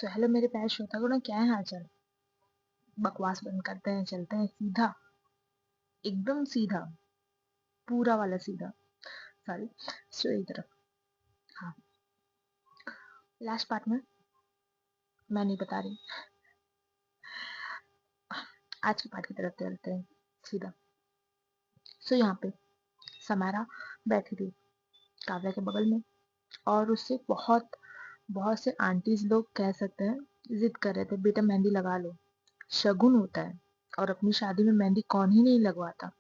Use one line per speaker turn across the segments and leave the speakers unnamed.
So hello मेरे प्यारे श्रोतागणों, क्या है हालचाल। बकवास बंद करते हैं, चलते हैं सीधा, एकदम सीधा, पूरा वाला सीधा। सॉरी, स्टोरी की तरफ। हाँ, लास्ट पार्ट में मैं नहीं बता रही, आज के पार्ट की तरफ चलते हैं सीधा। सो यहाँ पे समारा बैठी थी काव्या के बगल में, और उससे बहुत बहुत से आंटीज लोग कह सकते हैं जिद कर रहे थे, बेटा मेहंदी लगा लो, शगुन होता है, और अपनी शादी में मेहंदी कौन ही नहीं लगवाता।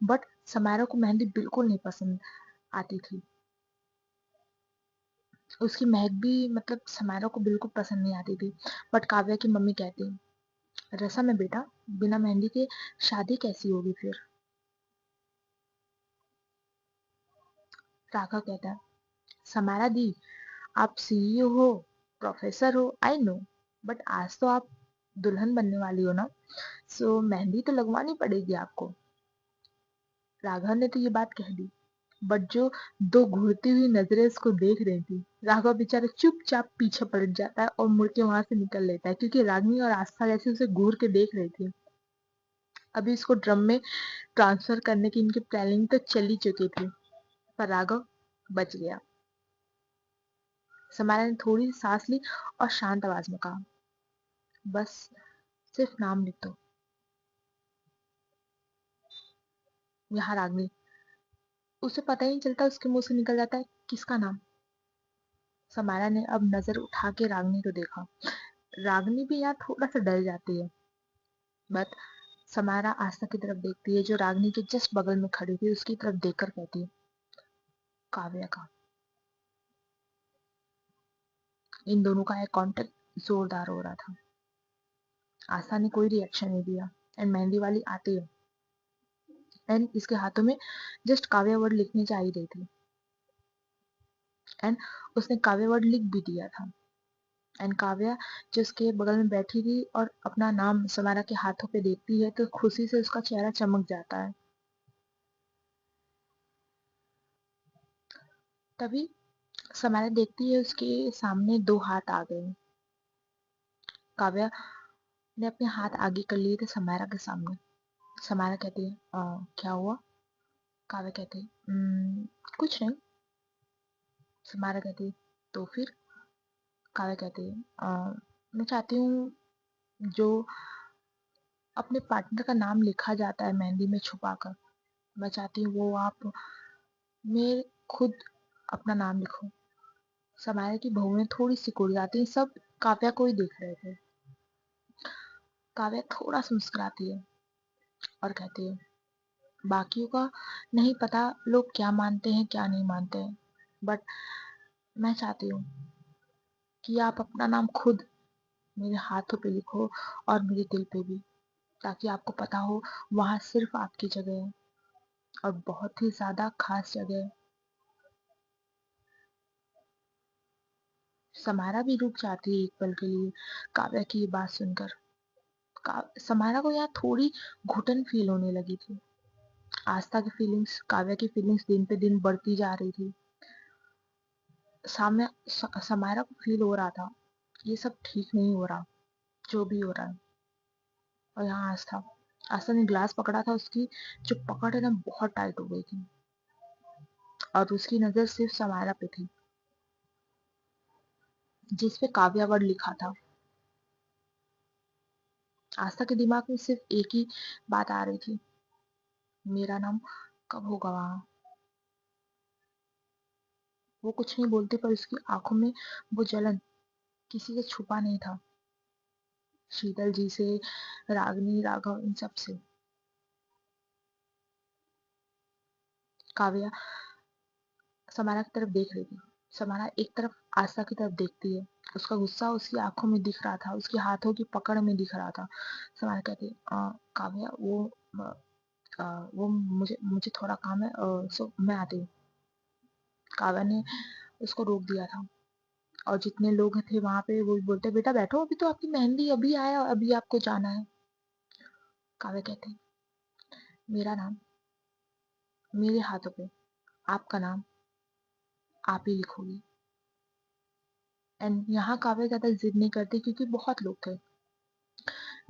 बट समारा को मेहंदी बिल्कुल नहीं पसंद आती थी। उसकी महक भी मतलब समारा को बिल्कुल पसंद नहीं आती थी। बट काव्या की मम्मी कहती, रसम है बेटा, बिना मेहंदी के शादी कैसी होगी फिर। राघव कहता है, समारा दी, आप सीईओ हो, प्रोफेसर हो, आई नो, बट आज तो आप दुल्हन बनने वाली हो ना, सो मेहंदी तो लगवानी पड़ेगी आपको। राघव ने तो ये बात कह दी, बट जो दो घूरती हुई नजरें उसको देख रही थी, राघव बेचारा चुपचाप पीछे पलट जाता है और मुड़ के वहां से निकल लेता है, क्योंकि रागिनी और आस्था जैसे उसे घूर के देख रही थी। अभी इसको ड्रम में ट्रांसफर करने की इनकी प्लानिंग तो चली चुकी थी, पर राघव बच गया। समारा ने थोड़ी सी सांस ली और शांत आवाज में कहा, बस सिर्फ नाम लिख दो। यहाँ रागिनी, उसे पता ही नहीं चलता उसके मुंह से निकल जाता है किसका नाम। समारा ने अब नजर उठा के रागिनी को देखा। रागिनी भी यहाँ थोड़ा सा डर जाती है, बट समारा आस्था की तरफ देखती है, जो रागिनी के जस्ट बगल में खड़ी थी, उसकी तरफ देखकर कहती है, काव्या का। इन दोनों का एक कांटेक्ट जोरदार हो रहा था। आस्था ने कोई रिएक्शन नहीं दिया, एंड मेहंदी वाली आती है एंड इसके हाथों में जस्ट काव्या वर्ड लिखनी चाहिए रही थी, एंड उसने काव्या वर्ड लिख भी दिया था। एंड काव्या जो उसके बगल में बैठी थी और अपना नाम समारा के हाथों पे देखती है, तो खुशी से उसका चेहरा चमक जाता है। तभी समारा देखती है उसके सामने दो हाथ आ गए। काव्या ने अपने हाथ आगे कर लिए थे समारा के सामने। समारा कहती है, क्या हुआ?" काव्या कहती है, कुछ नहीं।" समारा कहती है, तो फिर?" काव्या कहती है, मैं चाहती हूँ जो अपने पार्टनर का नाम लिखा जाता है मेहंदी में छुपाकर, मैं चाहती हूँ वो आप मैं खुद अपना नाम लिखो। समारा की बहुएं थोड़ी सिकुड़ जाती हैं, सब काव्या को ही देख रहे थे। काव्या थोड़ा सा मुस्कुराती है और कहती है, बाकियों का नहीं पता लोग क्या मानते हैं क्या नहीं मानते हैं, बट मैं चाहती हूँ कि आप अपना नाम खुद मेरे हाथों पे लिखो और मेरे दिल पे भी, ताकि आपको पता हो वहां सिर्फ आपकी जगह है, और बहुत ही ज्यादा खास जगह है। समारा भी रुक जाती है एक पल के लिए काव्या की ये बात सुनकर। समारा को यहाँ थोड़ी घुटन फील होने लगी थी। आस्था की फीलिंग्स, काव्या की फीलिंग्स दिन पे दिन बढ़ती जा रही थी। समारा को फील हो रहा था ये सब ठीक नहीं हो रहा, जो भी हो रहा है। और यहाँ आस्था आस्था ने ग्लास पकड़ा था, उसकी जो पकड़ है ना बहुत टाइट हो गई थी, और उसकी नजर सिर्फ समारा पे थी, जिसपे काव्या वर्ड लिखा था। आस्था के दिमाग में सिर्फ एक ही बात आ रही थी, मेरा नाम कब होगा वहां। वो कुछ नहीं बोलती, पर उसकी आंखों में वो जलन किसी से छुपा नहीं था, शीतल जी से, रागनी, राघव, इन सब से। काव्या समारा की तरफ देख रही थी। समारा एक तरफ आस्था की तरफ देखती है, उसका गुस्सा उसकी आंखों में दिख रहा था, उसके हाथों की पकड़ में दिख रहा था। समारा कहती, काव्या वो मुझे मुझे थोड़ा काम है, सो मैं आती हूँ।" काव्या ने उसको रोक दिया था, और जितने लोग थे वहां पे वो बोलते, बेटा बैठो, अभी तो आपकी मेहंदी अभी आया, अभी आपको जाना है। काव्या कहती, मेरा नाम मेरे हाथों पे, आपका नाम आप ही लिखोगी। एंड यहाँ काव्या ज्यादा जिद नहीं करती क्योंकि बहुत लोग थे।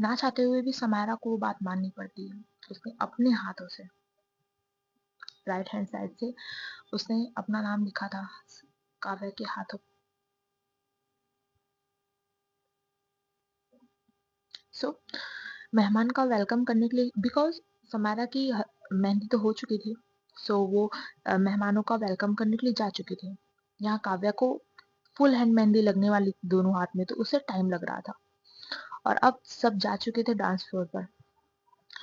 ना चाहते हुए भी समायरा को वो बात माननी पड़ती है। उसने अपने हाथों से, राइट हैंड साइड से, उसने अपना नाम लिखा था काव्या के हाथों। सो मेहमान का वेलकम करने के लिए, बिकॉज समायरा की मेहंदी तो हो चुकी थी, सो वो मेहमानों का वेलकम करने के लिए जा चुकी थी। यहाँ काव्या को फुल हैंड मेहंदी लगने वाली थी दोनों हाथ में, तो उससे टाइम लग रहा था। और अब सब जा चुके थे डांस फ्लोर पर।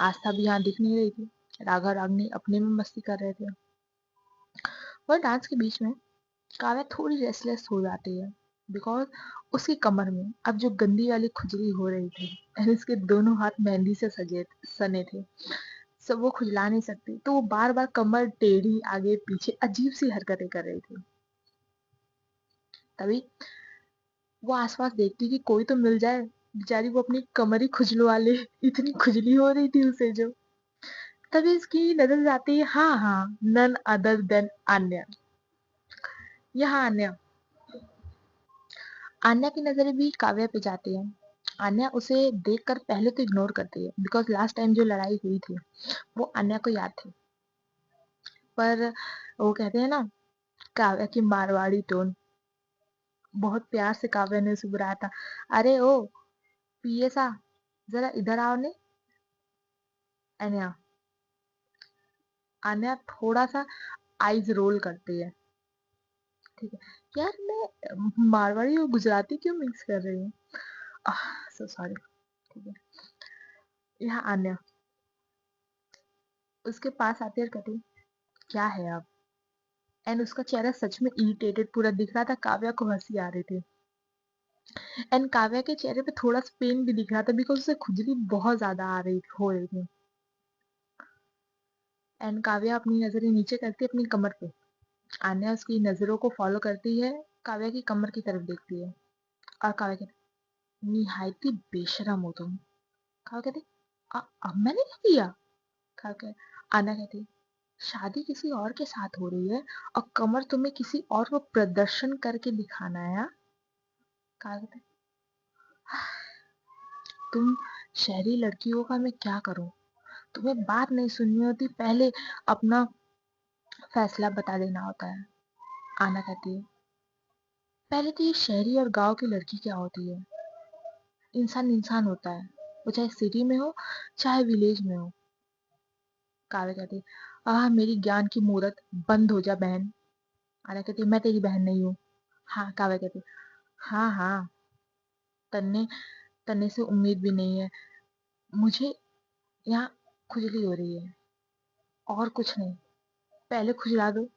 आस्था भी यहाँ दिख नहीं रही थी। राघव रागनी अपने में मस्ती कर रहे थे। और डांस के बीच में काव्या थोड़ी रेस्टलेस हो जाती है, बिकॉज उसकी कमर में अब जो गंदी वाली खुजली हो रही थी, एंड उसके दोनों हाथ मेहंदी से सने थे, सब वो खुजला नहीं सकती, तो वो बार बार कमर टेढ़ी आगे पीछे अजीब सी हरकतें कर रही थी। तभी वो आसपास देखती कि कोई तो मिल जाए, बेचारी वो अपनी कमर ही खुजलवा ले, इतनी खुजली हो रही थी उसे जो। तभी उसकी नजर जाती है, हाँ हाँ, नन अदर देन आन्या। यहाँ आन्या, आन्या की नजरें भी काव्या पे जाती है। आन्या उसे देखकर पहले तो इग्नोर करती है, बिकॉज लास्ट टाइम जो लड़ाई हुई थी वो आन्या को याद थी। पर वो कहते हैं ना, काव्या की मारवाड़ी टोन, बहुत प्यार से काव्या ने उसे बुलाया था, अरे ओ पिए सा, जरा इधर आओ ने। अनया, आन्या थोड़ा सा आईज रोल करती है। ठीक है, यार मैं मारवाड़ी और गुजराती क्यों मिक्स कर रही हूँ, सो सॉरी। ठीक है, यहाँ आन्या उसके पास आती है और कहती, क्या है अब। एंड उसका चेहरा सच में इरिटेटेड पूरा दिख रहा था, काव्या को हंसी आ रही थी। एंड काव्या के चेहरे पे थोड़ा सा पेन भी दिख रहा था, बिकॉज उसे खुजली बहुत ज्यादा आ रही हो रही थी। एंड काव्या अपनी नजरें नीचे करती है अपनी कमर पे। आन्या उसकी नजरों को फॉलो करती है, काव्या की कमर की तरफ देखती है। और काव्या कहती, निहायती बेशरम हो तुम। काव्या कहती, अब मैंने क्या किया। काव्या आन्या कहती, शादी किसी और के साथ हो रही है और कमर तुम्हें किसी और को प्रदर्शन करके दिखाना है, हाँ? काव्या कहती, तुम शहरी लड़की हो का मैं क्या करूं, तुम्हें बात नहीं सुननी होती, पहले अपना फैसला बता देना होता है। आना कहती है, पहले तो ये शहरी और गांव की लड़की क्या होती है, इंसान इंसान होता है, वो चाहे सिटी में हो चाहे विलेज में हो। काव्या कहती, मेरी ज्ञान की मूरत बंद हो जा बहन। आना कहती, मैं तेरी बहन नहीं हूँ। हाँ, काव्या कहती, हाँ हाँ, तन्ने तन्ने से उम्मीद भी नहीं है। मुझे यहाँ खुजली हो रही है, और कुछ नहीं, पहले खुजला दो,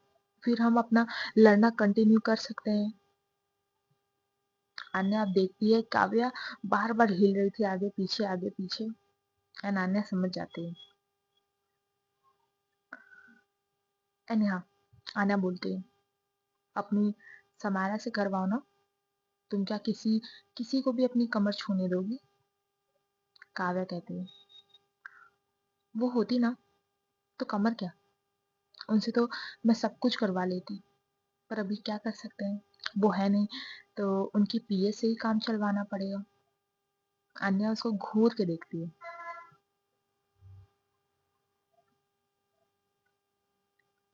फिर हम अपना लड़ना कंटिन्यू कर सकते हैं। अन्या अब देखती है काव्या बार बार हिल रही थी आगे पीछे, एंड अन्या समझ जाती है। एंड यहाँ अन्या बोलती है, अपनी समारा से करवाओ ना, तुम क्या किसी किसी को भी अपनी कमर छूने दोगी। काव्या कहती है, वो होती ना तो कमर क्या, उनसे तो मैं सब कुछ करवा लेती, पर अभी क्या कर सकते हैं, वो है नहीं, तो उनकी पीए से ही काम चलवाना पड़ेगा। अन्या उसको घूर के देखती है।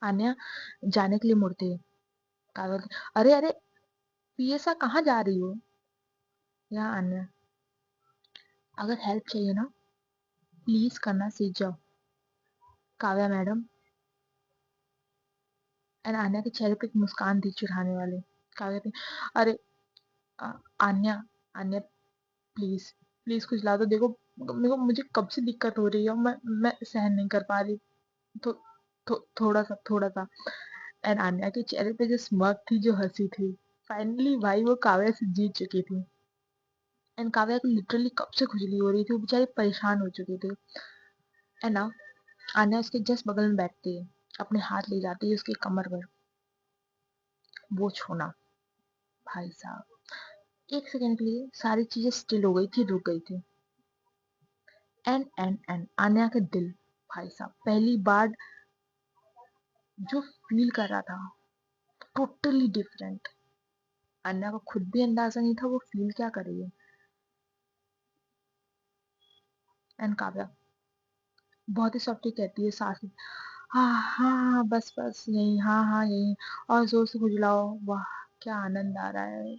अन्या जाने के लिए मुड़ती है। काव्या कहती, अरे अरे, पीए सा कहाँ जा रही हो। यहाँ अन्या, अगर हेल्प चाहिए ना, प्लीज करना सीख जाओ काव्या मैडम। एंड आन्या के चेहरे पे एक मुस्कान थी चिढ़ाने वाली। काव्या थी, अरे आ, आन्या, आन्या प्लीज, प्लीज कुछ ला दो, देखो मेरे को, मुझे कब से दिक्कत हो रही है, मैं सहन नहीं कर पा रही, तो थोड़ा सा। एंड आन्या के चेहरे पे जो स्मग थी, जो हंसी थी, फाइनली भाई वो काव्या से जीत चुकी थी। एंड काव्या को लिटरली कब से खुजली हो रही थी, वो बेचारी परेशान हो चुकी थी। एंड ना आन्या उसके जस्ट बगल में बैठती है, अपने हाथ ले जाती है उसकी कमर पर। वो छूना, भाई साहब, एक सेकंड के लिए सारी चीजें स्टिल हो गई थी, रुक गई थी। एंड आन्या के दिल, भाई साहब पहली बार जो फील कर रहा था, टोटली डिफरेंट। अन्या को खुद भी अंदाजा नहीं था वो फील क्या कर रही है। एंड काव्या बहुत ही सॉफ्टली कहती है, सांस हाँ हाँ हाँ, बस बस यही, हाँ हाँ यही, और जोर से खुजलाओ। वाह, क्या आनंद आ रहा है।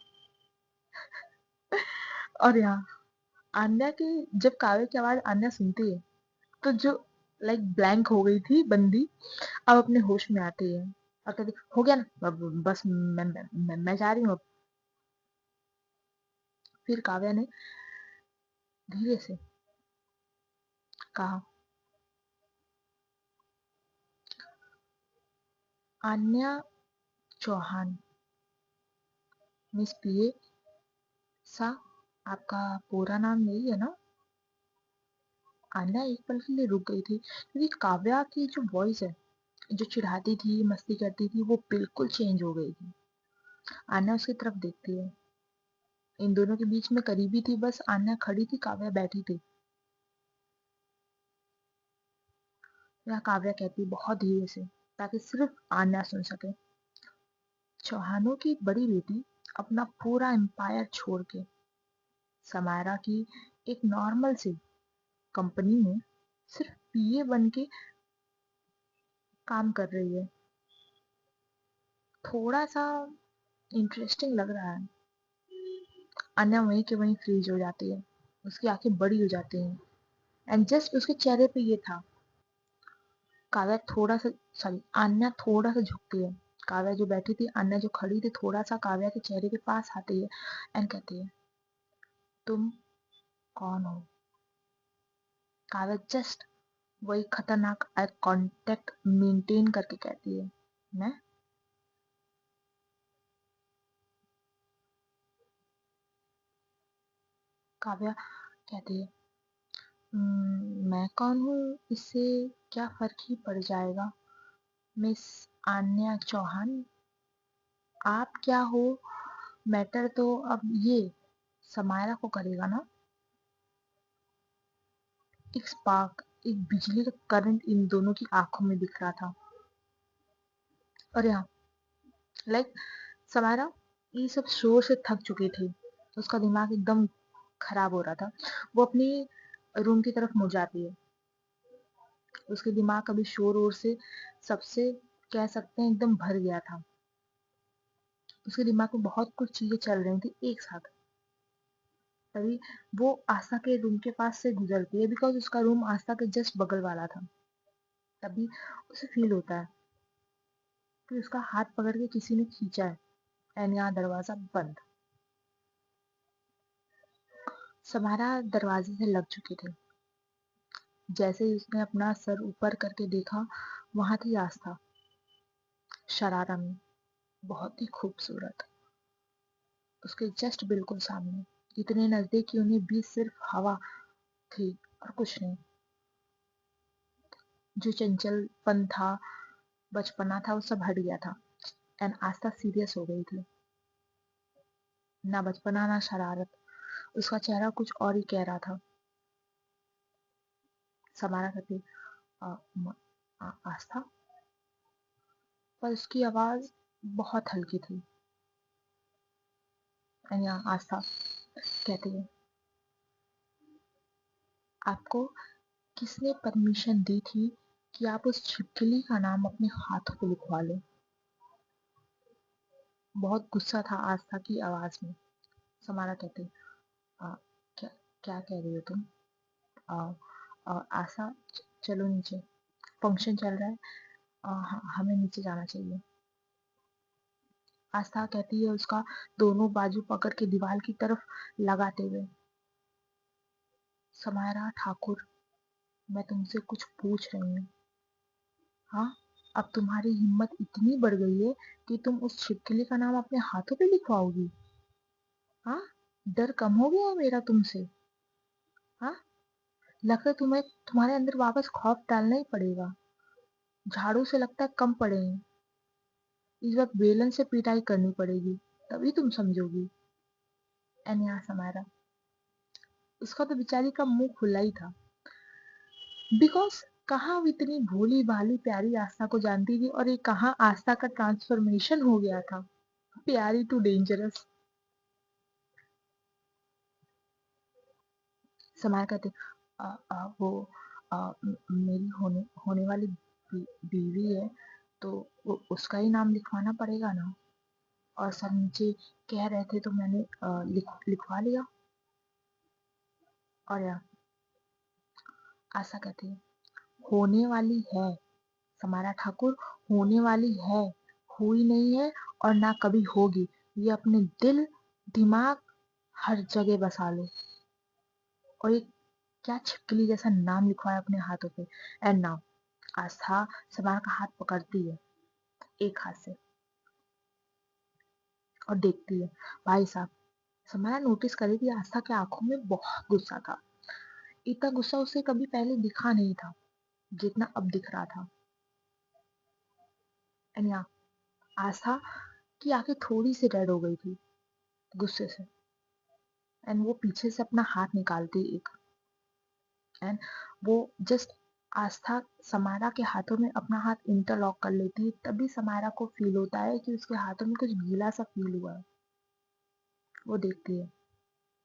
और यहाँ आन्या की, जब काव्य की आवाज आन्या सुनती है तो जो लाइक ब्लैंक हो गई थी बंदी, अब अपने होश में आती है और कहती हो गया ना, बस मैं जा रही हूँ अब। फिर काव्या ने धीरे से कहा, आन्या चौहान, मिस पीए सा, आपका पूरा नाम यही है ना? आन्या एक पल के लिए रुक गई थी क्योंकि काव्या की जो वॉइस है, जो चिढ़ाती थी मस्ती करती थी, वो बिल्कुल चेंज हो गई थी। आन्या उसकी तरफ देखती है, इन दोनों के बीच में करीबी थी, बस आन्या खड़ी थी, काव्या बैठी थी। या काव्या कहती बहुत धीरे से ताकि सिर्फ आन्या सुन सके, चौहानों की बड़ी बेटी अपना पूरा एम्पायर छोड़ के समायरा की एक नॉर्मल सी कंपनी में सिर्फ पीए बन के काम कर रही है। थोड़ा सा इंटरेस्टिंग लग रहा है। अन्या वहीं के वहीं फ्रीज हो जाती है, उसकी आंखें बड़ी हो जाती हैं, एंड जस्ट उसके चेहरे पे ये था। काव्या थोड़ा सा, सॉरी, अन्या थोड़ा सा झुकती है। काव्या जो बैठी थी, अन्या जो खड़ी थी, थोड़ा सा काव्या के चेहरे के पास आती है एंड कहती है, तुम कौन हो? काव्या जस्ट वही खतरनाक आई कांटेक्ट मेंटेन करके कहती है, मैं। काव्या कहती है, मैं कौन हूँ इससे क्या फर्क ही पड़ जाएगा, मिस आन्या चौहान। आप क्या हो मैटर तो अब ये समायरा को करेगा ना। एक स्पार्क, एक बिजली का करंट इन दोनों की आंखों में दिख रहा था। और यहाँ लाइक समायरा ये सब शोर से थक चुकी थी, उसका दिमाग एकदम खराब हो रहा था। वो अपनी रूम की तरफ मुड़ जाती है। उसके दिमाग अभी शोर वोर से, सबसे कह सकते हैं एकदम भर गया था। उसके दिमाग में बहुत कुछ चीजें चल रही थी एक साथ। तभी वो आस्था के रूम के पास से गुजरती है, बिकॉज उसका रूम आस्था के जस्ट बगल वाला था। तभी उसे फील होता है कि उसका हाथ पकड़ के किसी ने खींचा है, एंड यहाँ दरवाजा बंद। समारा दरवाजे से लग चुकी थी। जैसे ही उसने अपना सर ऊपर करके देखा, वहां थी आस्था, शरारा में, बहुत ही खूबसूरत, उसके जस्ट बिल्कुल सामने, इतने नजदीक कि उन्हें भी सिर्फ हवा थी और कुछ नहीं। जो चंचलपन था, बचपना था, वो सब हट गया था, एंड आस्था सीरियस हो गई थी। ना बचपना ना शरारत, उसका चेहरा कुछ और ही कह रहा था। समारा करती, "आ, म- आस्था?" पर उसकी आवाज बहुत हल्की थी। एंड यहाँ आस्था कहती है, आपको किसने परमिशन दी थी कि आप उस छिपकली का नाम अपने हाथों पे लिखवा लो? बहुत गुस्सा था आस्था की आवाज में। समारा कहती, "आ, क्या क्या कह रही हो तुम? आ, आशा, चलो नीचे, फंक्शन चल रहा है, हमें नीचे जाना चाहिए।" आस्था कहती है उसका दोनों बाजू पकड़ के दीवार की तरफ लगाते हुए, समायरा ठाकुर, मैं तुमसे कुछ पूछ रही हूँ। हाँ, अब तुम्हारी हिम्मत इतनी बढ़ गई है कि तुम उस छिपकली का नाम अपने हाथों पे लिखवाओगी? हाँ, डर कम हो गया है मेरा तुमसे? हाँ, लगता है तुम्हें तुम्हारे अंदर वापस खौफ डालना ही पड़ेगा। झाड़ू से लगता है कम पड़े हैं, इस वक्त बेलन से पिटाई करनी पड़ेगी, तभी तुम समझोगी। एंड यहाँ समारा, उसका तो बेचारी का मुंह खुला ही था, बिकॉज कहाँ वो इतनी भोली भाली प्यारी आस्था को जानती थी, और ये कहाँ आस्था का ट्रांसफॉर्मेशन हो गया था, प्यारी टू डेंजरस। समाया कहती वो मेरी होने वाली बीवी है, तो उसका ही नाम लिखवाना पड़ेगा ना। और सर नीचे कह रहे थे तो मैंने लिखवा लिया। और या आशा कहती है होने वाली है, समारा ठाकुर होने वाली है, हुई नहीं है और ना कभी होगी। ये अपने दिल दिमाग हर जगह बसा लो। और ये क्या छिपकली जैसा नाम लिखवाया अपने हाथों पे। एंड नाउ आस्था समारा का हाथ पकड़ती है एक हाथ से और देखती है। भाई साहब, समारा नोटिस करे कि आस्था के आंखों में बहुत गुस्सा था। इतना गुस्सा उसे कभी पहले दिखा नहीं था जितना अब दिख रहा था। एंड या आस्था की आंखें थोड़ी सी रेड हो गई थी गुस्से से। एंड वो पीछे से अपना हाथ निकालती एक, एंड वो जस्ट आस्था समारा के हाथों में अपना हाथ इंटरलॉक कर लेती है। तभी समारा को फील होता है कि उसके हाथों में कुछ गीला सा फील हुआ है। वो देखती है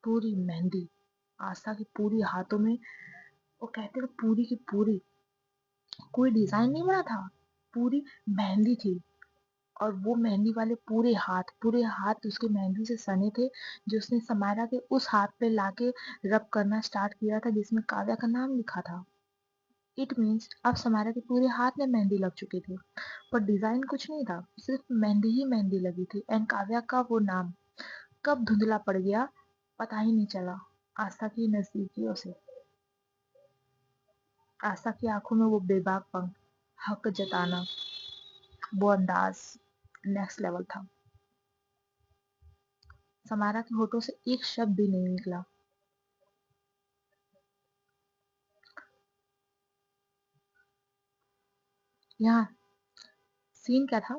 पूरी मेहंदी आस्था की पूरी हाथों में। वो कहते हैं पूरी की पूरी, कोई डिजाइन नहीं बना था, पूरी मेहंदी थी। और वो मेहंदी वाले पूरे हाथ उसके मेहंदी से सने थे, जो उसने समारा के उस हाथ पे लाके रब करना स्टार्ट किया था जिसमें काव्या का नाम लिखा था। इट मीन्स अब समारा के पूरे हाथ में मेहंदी लग चुकी थी, पर डिजाइन कुछ नहीं था, सिर्फ मेहंदी ही मेहंदी लगी थी। एंड काव्या का वो नाम कब धुंधला पड़ गया पता ही नहीं चला आस्था की नजदीकियों से। आस्था की आंखों में वो बेबाक पंख, हक जताना, वो अंदाज नेक्स्ट लेवल था। समारा के होठों से एक शब्द भी नहीं निकला। यहाँ सीन क्या था,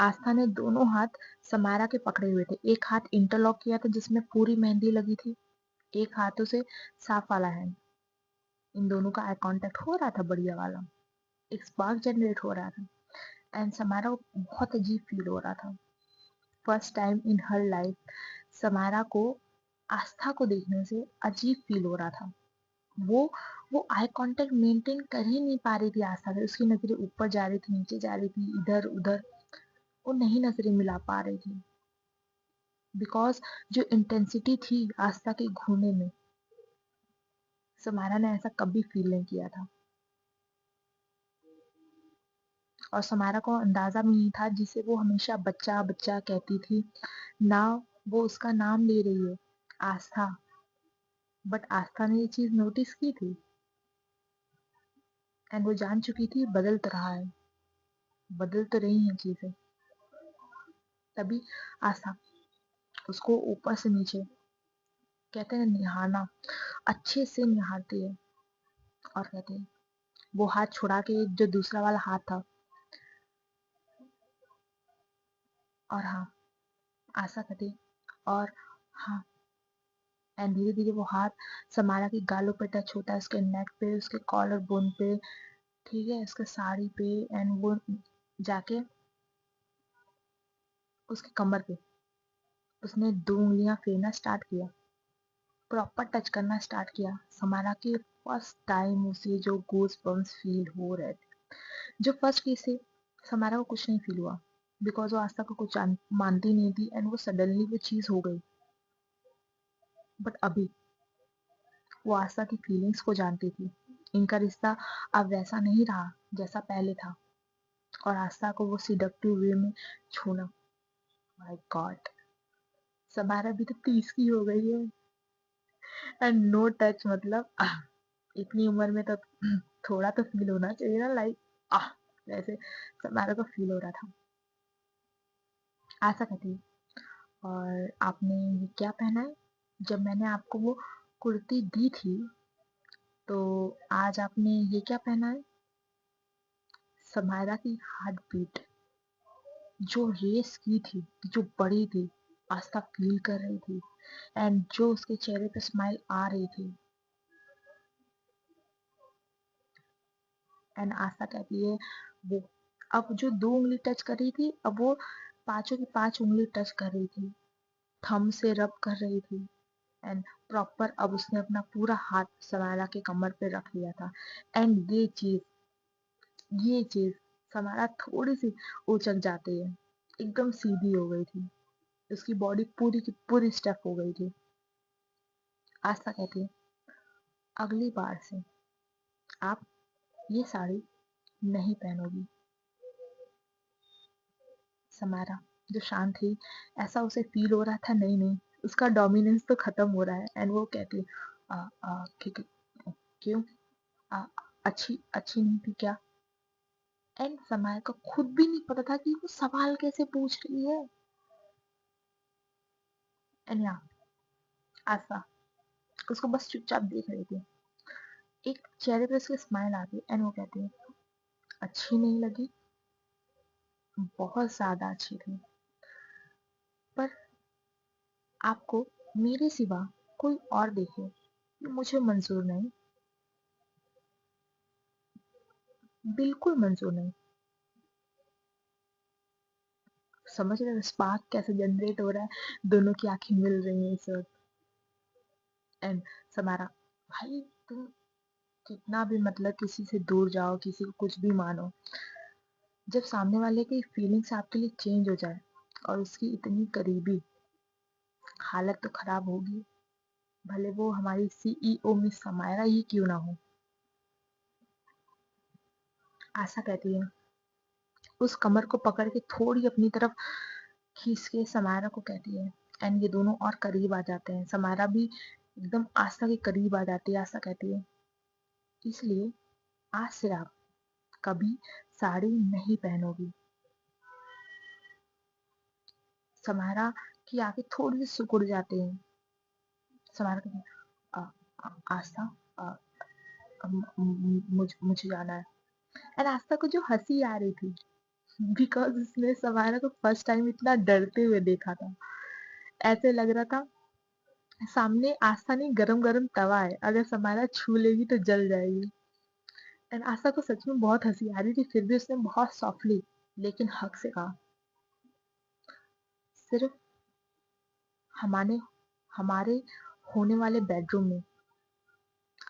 आस्था ने दोनों हाथ समारा के पकड़े हुए थे। एक हाथ इंटरलॉक किया था जिसमें पूरी मेहंदी लगी थी, एक हाथों से साफ वाला हैंड। इन दोनों का आई कांटेक्ट हो रहा था बढ़िया वाला, एक स्पार्क जनरेट हो रहा था। एंड समारा को बहुत अजीब फील हो रहा था। First time in her life Samara को आस्था को देखने से अजीब फील हो रहा था। वो वो आई कांटेक्ट मेंटेन कर ही नहीं पा रही थी आस्था से। उसकी नजरें ऊपर जा रही थी, नीचे जा रही थी, इधर उधर, वो नहीं नजरें मिला पा रही थी। बिकॉज जो इंटेंसिटी थी आस्था के घूरने में, समारा ने ऐसा कभी फील नहीं किया था। और समारा को अंदाजा भी नहीं था जिसे वो हमेशा बच्चा बच्चा कहती थी ना, वो उसका नाम ले रही है आस्था। बट आस्था ने ये चीज नोटिस की थी एंड वो जान चुकी थी बदल तो रहा है, बदल तो रही हैं चीजें। तभी आस्था उसको ऊपर से नीचे, कहते हैं निहारना, अच्छे से निहारती है। और कहते हैं वो हाथ छुड़ा के जो दूसरा वाला हाथ था, और हाँ आशा कहती है, और हाँ। एंड धीरे धीरे वो हाथ समारा के गालों पे टच होता है, उसके नेक पे, उसके कॉलर बोन पे, ठीक है, उसके साड़ी पे। एंड वो जाके उसके कमर पे उसने दो उंगलियां फेरना स्टार्ट किया, प्रॉपर टच करना स्टार्ट किया। समारा के फर्स्ट टाइम उसे जो गूज बम्स फील हो रहे थे, जो फर्स्ट केस से समारा को कुछ नहीं फील हुआ, बिकॉज वो आज तक को कुछ मानती नहीं थी एंड वो सडनली वो चीज हो गई। बट अभी वो आस्था की फीलिंग्स को जानती थी। इनका रिश्ता अब वैसा नहीं रहा जैसा पहले था। और आस्था को वो सिडक्टिव वे में छूना, माय गॉड, समारा भी तो 30 की हो गई है एंड नो टच, मतलब इतनी उम्र में तो थोड़ा तो फील होना चाहिए ना, लाइक आह, जैसे समारा को फील हो रहा था। आशा कहती है, और आपने ये क्या पहना है? जब मैंने आपको वो कुर्ती दी थी तो आज आपने ये क्या पहना है? समायरा की हार्ट बीट जो रेस की थी, जो बड़ी थी, आस्था फील कर रही थी। एंड जो उसके चेहरे पे स्माइल आ रही थी। एंड आस्था कहती है वो अब जो दो उंगली टच कर रही थी, अब वो पांचों की पांच उंगली टच कर रही थी, थंब से रब कर रही थी। एंड प्रॉपर अब उसने अपना पूरा हाथ समारा के कमर पे रख लिया था। एंड ये चीज समारा थोड़ी सी उचक जाती है, एकदम सीधी हो गई थी, उसकी बॉडी पूरी की पूरी स्टेप हो गई थी। आस्था कहती है, अगली बार से आप ये साड़ी नहीं पहनोगी। समारा जो शांत थी, ऐसा उसे फील हो रहा था नहीं नहीं उसका डोमिनेंस तो खत्म हो रहा है। एंड वो कहती है, क्यों? आ, अच्छी अच्छी नहीं थी क्या? एंड समाया को खुद भी नहीं पता था कि वो सवाल कैसे पूछ रही है। एंड या आस्था उसको बस चुपचाप देख रही थी। एक चेहरे पे उसके स्माइल आती एंड वो कहती है, अच्छी नहीं लगी, बहुत ज्यादा अच्छी थी, पर आपको मेरे सिवा कोई और देखे मुझे मंजूर नहीं, बिल्कुल मंजूर नहीं। समझ रहे हो स्पार्क कैसे जनरेट हो रहा है, दोनों की आंखें मिल रही हैं इस वक्त। एंड समारा, भाई तुम कितना भी मतलब किसी से दूर जाओ, किसी को कुछ भी मानो, जब सामने वाले की फीलिंग्स आपके लिए चेंज हो जाए और उसकी इतनी करीबी, हालत तो खराब होगी, भले वो हमारी सीईओ मिस समायरा ही क्यों ना हो। आशा कहती है, उस कमर को पकड़ के थोड़ी अपनी तरफ खींच के समायरा को कहती है। एंड ये दोनों और करीब आ जाते हैं, समायरा भी एकदम आस्था के करीब आ जाती है। आस्था कहती है, इसलिए आज से आप कभी साड़ी नहीं पहनोगी। समायरा की आंखें थोड़ी सी सिकुड़ जाती हैं। समायरा कहती है, आस्था, अ, मुझे जाना है। एंड आस्था को जो हंसी आ रही थी, बिकॉज उसने समायरा को फर्स्ट टाइम इतना डरते हुए देखा था। ऐसे लग रहा था सामने आस्था नहीं, गरम गरम तवा है, अगर समायरा छू लेगी तो जल जाएगी। एंड आस्था को सच में बहुत हंसी आ रही थी, फिर भी उसने बहुत सॉफ्टली लेकिन हक से कहा, सिर्फ हमारे हमारे होने वाले बेडरूम में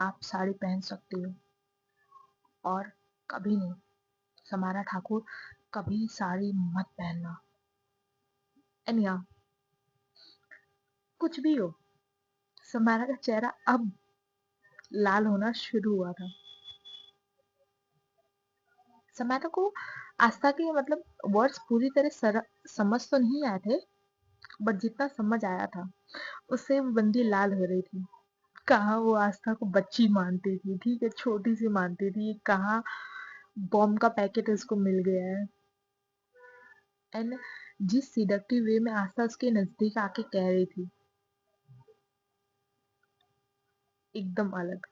आप साड़ी पहन सकते हो, और कभी नहीं, समारा ठाकुर, कभी साड़ी मत पहनना। एंड या कुछ भी हो, समारा का चेहरा अब लाल होना शुरू हुआ था। समारा को आस्था के मतलब वर्ड्स पूरी तरह समझ तो नहीं आए थे, बट जितना समझ आया था उससे वो बंदी लाल हो रही थी। कहाँ वो आस्था को बच्ची मानती थी, ठीक है छोटी सी मानती थी, कहाँ बॉम्ब का पैकेट उसको मिल गया है। एंड जिस सिडक्टिव वे में आस्था उसके नजदीक आके कह रही थी, एकदम अलग।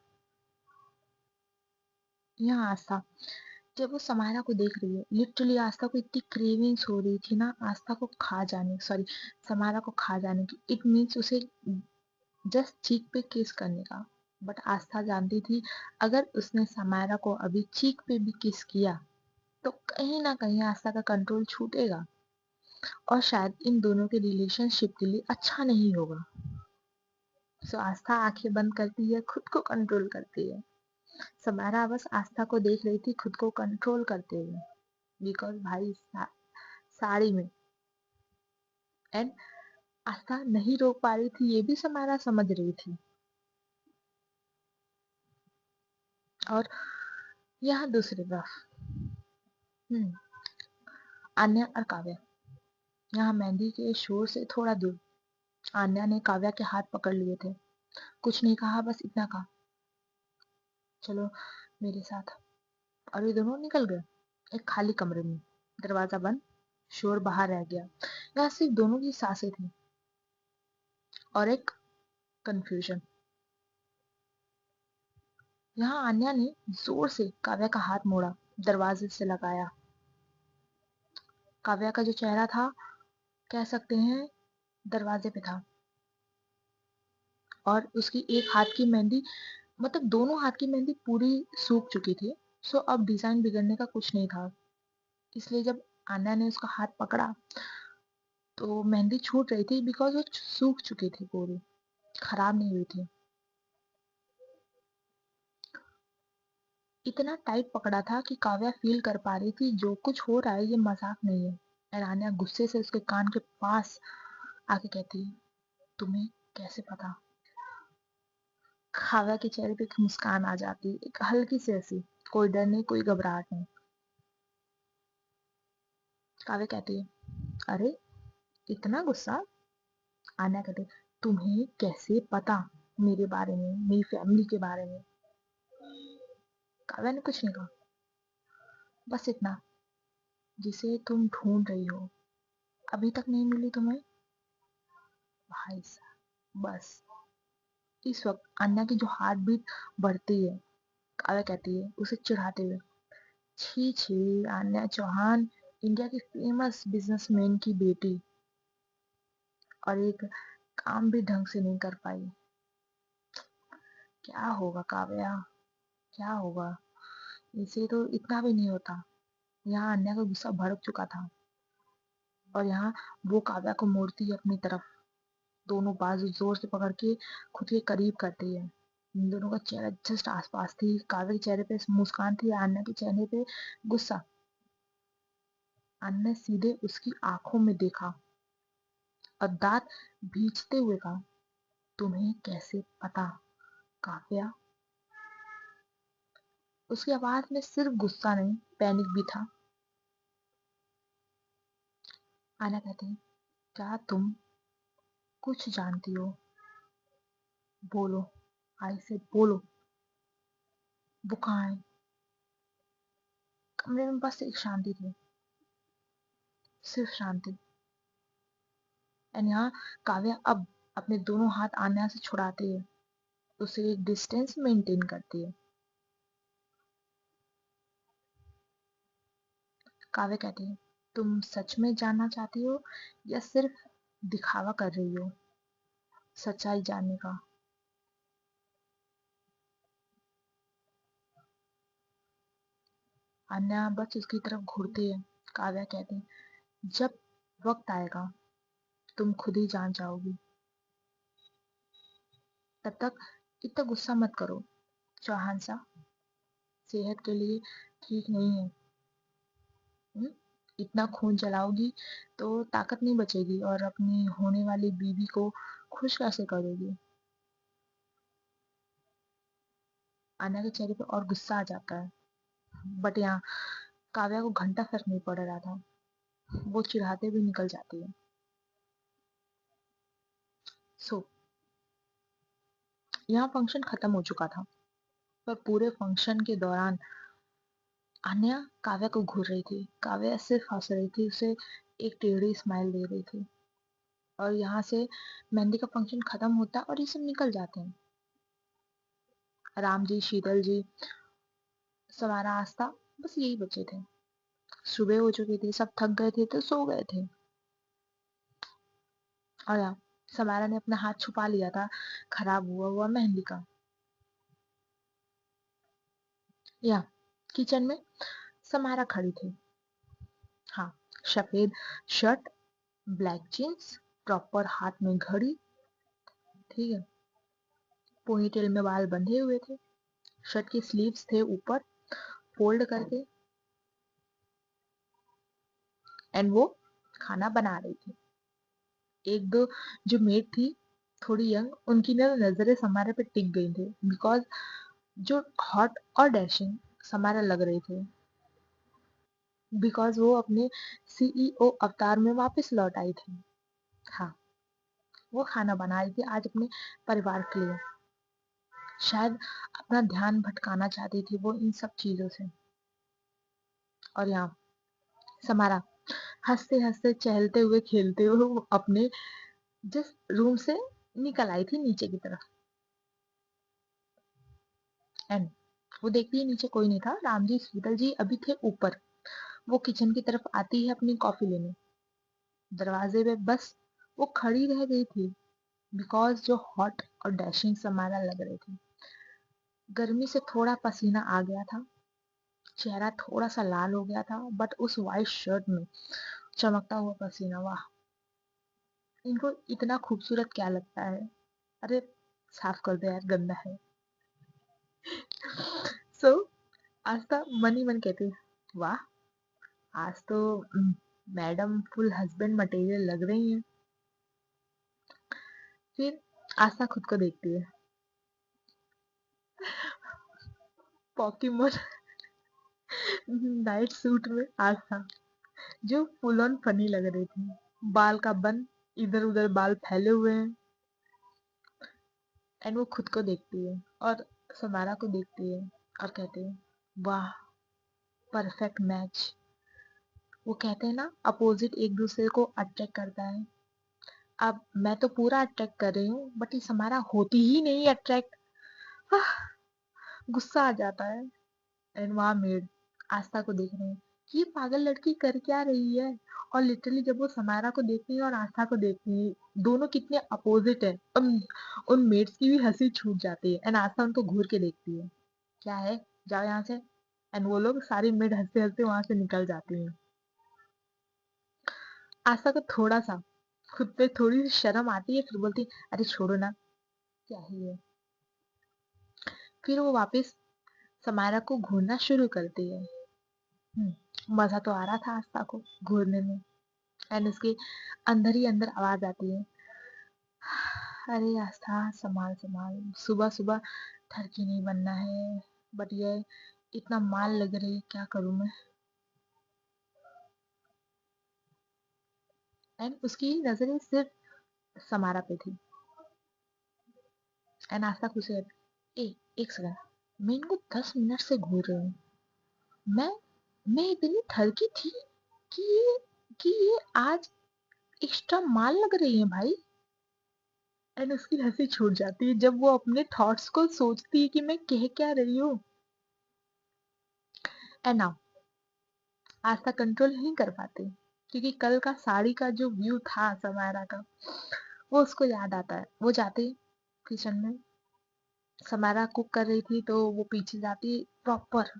यहाँ आस्था जब वो समायरा को देख रही है, लिटरली आस्था को इतनी क्रेविंग्स हो रही थी ना आस्था को खा जाने, सॉरी समायरा को खा जाने की। इट मीन्स उसे जस्ट चीक पे किस करने का। बट आस्था जानती थी, अगर उसने समायरा को अभी चीक पे भी किस किया तो कहीं ना कहीं आस्था का कंट्रोल छूटेगा, और शायद इन दोनों के रिलेशनशिप के लिए अच्छा नहीं होगा। सो आस्था आंखें बंद करती है, खुद को कंट्रोल करती है। समायरा बस आस्था को देख रही थी खुद को कंट्रोल करते हुए, बिकॉज भाई साड़ी में। एंड आस्था नहीं रोक पा रही थी, ये भी समायरा समझ रही थी। और यहाँ दूसरी तरफ हम्म आन्या और काव्या, यहाँ मेहंदी के शोर से थोड़ा दूर आन्या ने काव्या के हाथ पकड़ लिए थे। कुछ नहीं कहा, बस इतना कहा, चलो मेरे साथ। और ये दोनों निकल गए एक खाली कमरे में, दरवाजा बंद, शोर बाहर रह गया। यहाँ सिर्फ दोनों की सांसें थी और एक कंफ्यूजन। यहाँ आन्या ने जोर से काव्या का हाथ मोड़ा, दरवाजे से लगाया। काव्या का जो चेहरा था, कह सकते हैं दरवाजे पे था, और उसकी एक हाथ की मेहंदी, मतलब दोनों हाथ की मेहंदी पूरी सूख चुकी थी। सो अब डिजाइन बिगड़ने का कुछ नहीं था। इसलिए जब आन्या ने उसका हाथ पकड़ा तो मेहंदी छूट रही थी, बिकॉज वो सूख चुकी थी पूरी, खराब नहीं हुई थी। इतना टाइट पकड़ा था कि काव्या फील कर पा रही थी जो कुछ हो रहा है ये मजाक नहीं है। और आन्या गुस्से से उसके कान के पास आके कहती है, तुम्हें कैसे पता? काव्या के चेहरे पे एक मुस्कान आ जाती, एक हल्की सी हंसी। कोई डर नहीं, कोई घबराहट नहीं। काव्या कहती है, अरे इतना गुस्सा? आन्या कहती है, तुम्हें कैसे पता मेरे बारे में, मेरी फैमिली के बारे में? काव्या ने कुछ नहीं कहा, बस इतना, जिसे तुम ढूंढ रही हो अभी तक नहीं मिली तुम्हें। भाई साहब, बस इस वक्त अन्ना की जो हार्ट बीट बढ़ती है। काव्या कहती है उसे चिढ़ाते हुए, छी छी, अन्या चौहान इंडिया की फेमस बिजनेसमैन की बेटी, और एक काम भी ढंग से नहीं कर पाई। क्या होगा काव्या, क्या होगा? इसे तो इतना भी नहीं होता। यहाँ अन्या का गुस्सा भड़क चुका था, और यहाँ वो काव्या को मोड़ती है अपनी तरफ, दोनों बाजू जोर से पकड़ के खुद के करीब करती है। इन दोनों का चेहरा जस्ट आसपास थी। काव्या के चेहरे पे मुस्कान थी, अन्ना के चेहरे पे गुस्सा। अन्ना ने सीधे उसकी आंखों में देखा और दांत भींचते हुए कहा, तुम्हें कैसे पता काव्या? उसकी आवाज में सिर्फ गुस्सा नहीं, पैनिक भी था। अन्ना कहती है, क्या तुम कुछ जानती हो? बोलो, आई से बोलो। वो कहाँ है? कमरे में बस एक शांति थी, सिर्फ शांति। एंड यहाँ काव्या अब अपने दोनों हाथ आन्या से छुड़ाती है, उसे एक डिस्टेंस मेंटेन करती है। काव्या कहती है, तुम सच में जानना चाहती हो या सिर्फ दिखावा कर रही हो सच्चाई जानने का? अन्या बस उसकी तरफ घूरती है। काव्या कहती है, जब वक्त आएगा तुम खुद ही जान जाओगी। तब तक इतना गुस्सा मत करो चौहान सा, सेहत के लिए ठीक नहीं है। हम्म? इतना खून जलाओगी तो ताकत नहीं बचेगी, और अपनी होने वाली बीवी को खुश कैसे करोगी? अन्या के चेहरे पे और गुस्सा आ जाता है, बट यहाँ काव्या को घंटा फर्क नहीं पड़ रहा था। वो चिढ़ाते हुए निकल जाती है। सो यहाँ फंक्शन खत्म हो चुका था, पर पूरे फंक्शन के दौरान अन्या काव्या को घूर रही थी। काव्या सिर्फ हंस रही थी, उसे एक टेढ़ी स्माइल दे रही थी। और यहाँ से मेहंदी का फंक्शन खत्म होता है और ये सब निकल जाते हैं। राम जी, शीतल जी, सवारा, आस्था, बस यही बचे थे। सुबह हो चुकी थी, सब थक गए थे तो सो गए थे। और यहाँ समारा ने अपना हाथ छुपा लिया था खराब हुआ हुआ मेहंदी का। या किचन में समारा खड़ी थी। हाँ, सफेद शर्ट, ब्लैक जीन्स, प्रॉपर हाथ में घड़ी, ठीक है, पोनीटेल में बाल बंधे हुए थे, शर्ट की स्लीव्स थे ऊपर फोल्ड करके, एंड वो खाना बना रही थी। एक दो जो मेड थी थोड़ी यंग, उनकी ना नजरें समारा पे टिक गई थी, बिकॉज जो हॉट और डैशिंग समारा लग रही थी, बिकॉज वो अपने सीईओ अवतार में वापस लौट आई थी। हाँ, वो खाना बना रही थी आज अपने परिवार के लिए। शायद अपना ध्यान भटकाना चाहती थी वो इन सब चीजों से। और यहाँ समारा हंसते हंसते, चहलते हुए, खेलते हुए वो अपने जिस रूम से निकल आई थी नीचे की तरफ। एंड वो देखती है नीचे कोई नहीं था, राम जी, शीतल जी अभी थे ऊपर। वो किचन की तरफ आती है अपनी कॉफी लेने। दरवाजे पे बस वो खड़ी रह गई थी, बिकॉज जो हॉट और डैशिंग समारा लग रही थी। गर्मी से थोड़ा पसीना आ गया था, चेहरा थोड़ा सा लाल हो गया था, बट उस वाइट शर्ट में चमकता हुआ पसीना, वाह! इनको इतना खूबसूरत क्या लगता है? अरे साफ कर दो यार, गंदा है। सो आस्था मन ही मन कहती है, वाह, आज तो मैडम फुल हस्बैंड मटेरियल लग रही हैं। फिर आस्था खुद को देखती है, पॉकीमोन नाइट सूट में आस्था, जो फुल ऑन फनी लग रही थी। बाल का बन, इधर उधर बाल फैले हुए हैं। एंड वो खुद को देखती है और समारा को देखती है और कहती है, वाह, परफेक्ट मैच। वो कहते हैं ना, अपोजिट एक दूसरे को अट्रैक्ट करता है। अब मैं तो पूरा अट्रैक्ट कर रही हूँ, बट ये समारा होती ही नहीं अट्रैक्ट। गुस्सा आ जाता है। एंड वहां मेड आस्था को देख रहे हैं कि ये पागल लड़की कर क्या रही है। और लिटरली जब वो समारा को देखती है और आस्था को देखती है, दोनों कितने अपोजिट है, उन मेड्स की भी हंसी छूट जाती है। एंड आस्था उनको घूर के देखती है, क्या है, जाओ यहाँ से। एंड वो लोग सारी मेड हंसते हंसते वहां से निकल जाती हैं। आस्था को थोड़ा सा खुद पे थोड़ी सी शर्म आती है, फिर बोलती है, अरे छोड़ो ना, क्या ही है। फिर वो वापस समारा को घूरना शुरू करती है। मजा तो आ रहा था आस्था को घूरने में। एंड उसके अंदर ही अंदर आवाज आती है, अरे आस्था, संभाल संभाल, सुबह सुबह ठरकी नहीं बनना है। बट ये इतना माल लग रही है, क्या करूं मैं। एंड उसकी नजरें सिर्फ समारा पे थी। एंड आस्था खुश है, ए एक सेकंड, मैं इनको 10 मिनट से घूर रही हूँ। मैं मैं इतनी ठरकी थी कि ये आज एक्स्ट्रा माल लग रही है भाई। एंड उसकी हंसी छूट जाती है जब वो अपने थॉट्स को सोचती है कि मैं कह क्या रही हूँ। एंड नाउ आस्था कंट्रोल नहीं कर पाती, क्योंकि कल का साड़ी का जो व्यू था समायरा का, वो उसको याद आता है। वो जाती किचन में, समायरा कुक कर रही थी तो वो पीछे जाती प्रॉपर,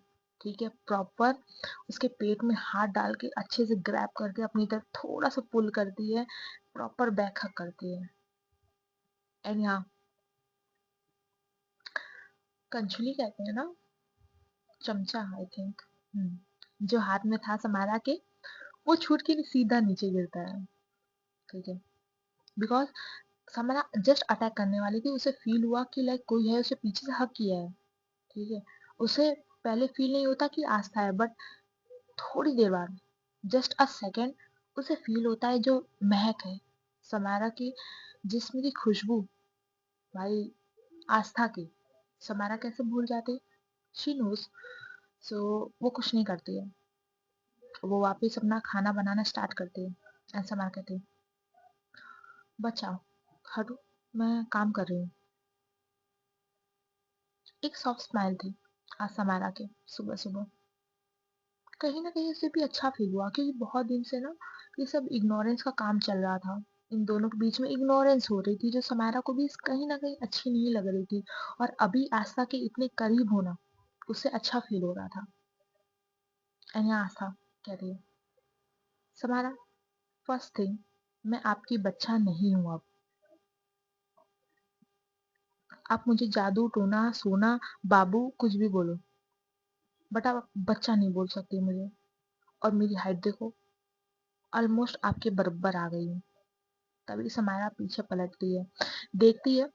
ठीक है, प्रॉपर उसके पेट में हाथ डाल के अच्छे से ग्रैब करके अपनी तरफ थोड़ा सा पुल करती है, प्रॉपर बैक हक करती है। एंड यहाँ कंचुली कहते हैं ना, चमचा आई थिंक, जो हाथ में था समारा के, वो छूट के सीधा नीचे गिरता है। ठीक है, बिकॉज समरा जस्ट अटैक करने वाली थी, उसे फील हुआ कि लाइक कोई है उसे पीछे से हक किया है। ठीक है, उसे पहले फील नहीं होता कि आस्था है, बट थोड़ी देर बाद, जस्ट अ सेकेंड, उसे फील होता है जो महक है समारा की, जिसमें की खुशबू, भाई, आस्था की। समारा कैसे भूल जाती, शी नोज। सो वो कुछ नहीं करती है, वो वापस अपना खाना बनाना स्टार्ट करती है। ऐसा मार कहती है, बचाओ, हटो, मैं काम कर रही हूँ। एक सॉफ्ट स्माइल थी आज समारा के सुबह सुबह। कहीं ना कहीं उसे भी अच्छा फील हुआ, क्योंकि बहुत दिन से ना ये सब इग्नोरेंस का काम चल रहा था। इन दोनों के बीच में इग्नोरेंस हो रही थी, जो समारा को भी कहीं ना कहीं अच्छी नहीं लग रही थी। और अभी आस्था के इतने करीब होना उससे अच्छा फील हो रहा था। एंड यहाँ आस्था कह रही है, समारा, फर्स्ट थिंग, मैं आपकी बच्चा नहीं हूँ अब। आप मुझे जादू टोना सोना बाबू कुछ भी बोलो, बट आप बच्चा नहीं बोल सकती मुझे। और मेरी हाइट देखो, ऑलमोस्ट आपके बराबर आ गई हूँ। तभी समारा पीछे पलटती है, देखती है,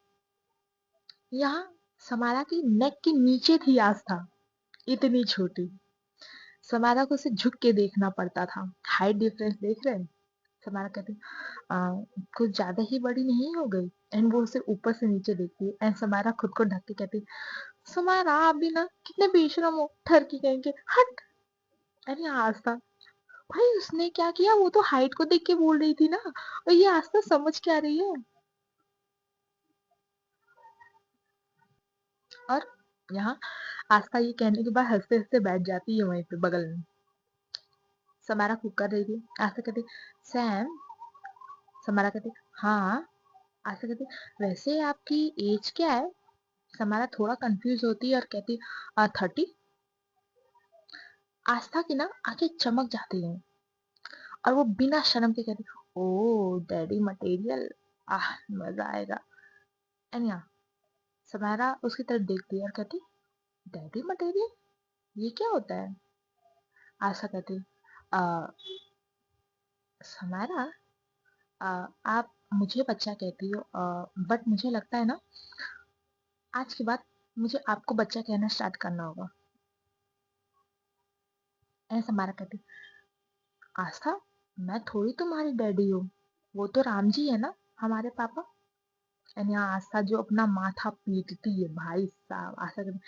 यहाँ समारा की नेक के नीचे थी आस्था, इतनी छोटी। समारा को उसे झुक के देखना पड़ता था। हाइट डिफरेंस देख रहे हैं। समारा कहती, "आ, कुछ ज्यादा ही बड़ी नहीं हो गई?" एंड वो उसे ऊपर से नीचे देखती है। एंड समारा खुद को ढक के कहती, समारा आप भी ना कितने बेशरम हो, ठरकी कहेंगे, हट। अरे आस्था, भाई उसने क्या किया, वो तो हाइट को देख के बोल रही थी ना, और ये आस्था समझ क्या रही है। और यहाँ आस्था ये कहने के बाद हंसते हंसते बैठ जाती है वहीं पे बगल में। समारा कुक कर रही थी, आस्था कहती, सैम। समारा कहती, हाँ। आस्था कहती, वैसे आपकी एज क्या है। समारा थोड़ा कंफ्यूज होती है और कहती, 30। आस्था की ना आंखें चमक जाती हैं और वो बिना शर्म के कहती, ओ डैडी मटेरियल, आह मजा आएगा। एंड समारा उसकी तरफ देखती है और कहती, डैडी मटेरियल, ये क्या होता है? आशा कहती, "अ, समारा, आप मुझे बच्चा कहती हो, बट मुझे लगता है ना, आज के बाद मुझे आपको बच्चा कहना स्टार्ट करना होगा।" ऐसा समारा कहती, आस्था, मैं थोड़ी तुम्हारी डैडी हूँ, वो तो राम जी है ना, हमारे पापा। एंड यहाँ आस्था जो अपना माथा पीटती है, भाई साहब, आस्था कहती,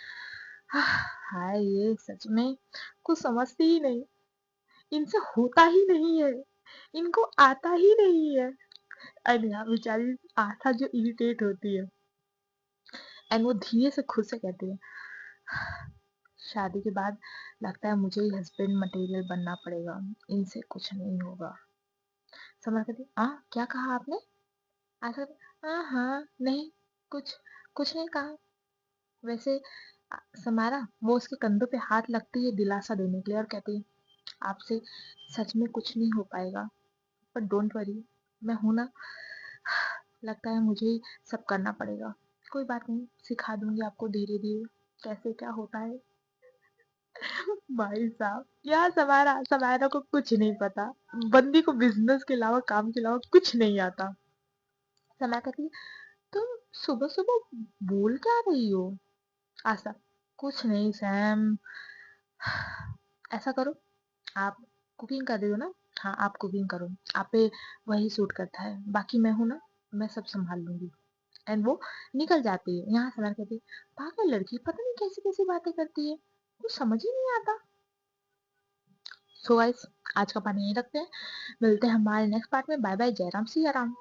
हाय, ये सच में कुछ समझती ही नहीं, इनसे होता ही नहीं है, इनको आता ही नहीं है। एंड यहाँ बेचारी आस्था जो इरिटेट होती है, एंड वो धीरे से खुद से कहती है, शादी के बाद लगता है मुझे ही हस्बैंड मटेरियल बनना पड़ेगा, इनसे कुछ नहीं होगा। समझ कहती, हाँ क्या कहा आपने? आशा कहती, हाँ हाँ नहीं, कुछ कुछ नहीं कहा। वैसे समारा वो उसके कंधों पे हाथ लगती है दिलासा देने के लिए और कहती है, आपसे सच में कुछ नहीं हो पाएगा, पर डोंट वरी, मैं हूं ना, लगता है मुझे ही सब करना पड़ेगा, कोई बात नहीं, सिखा दूंगी आपको धीरे धीरे कैसे क्या होता है। भाई साहब, यहाँ समारा समारा को कुछ नहीं पता, बंदी को बिजनेस के अलावा, काम के अलावा कुछ नहीं आता। समारा कहती है, तुम सुबह सुबह बोल क्या रही हो? आशा, कुछ नहीं सैम, ऐसा करो, आप कुकिंग कर रही हो ना, हाँ आप कुकिंग करो, आप पे वही सूट करता है, बाकी मैं हूं ना, मैं सब संभाल लूंगी। एंड वो निकल जाती है। यहाँ सना कहती है, पागल लड़की, पता नहीं कैसी कैसी बातें करती है, कुछ समझ ही नहीं आता। सो गाइस, आज का पानी यहीं रखते हैं, मिलते हैं हमारे नेक्स्ट पार्ट में। बाय बाय, जय राम सिया राम।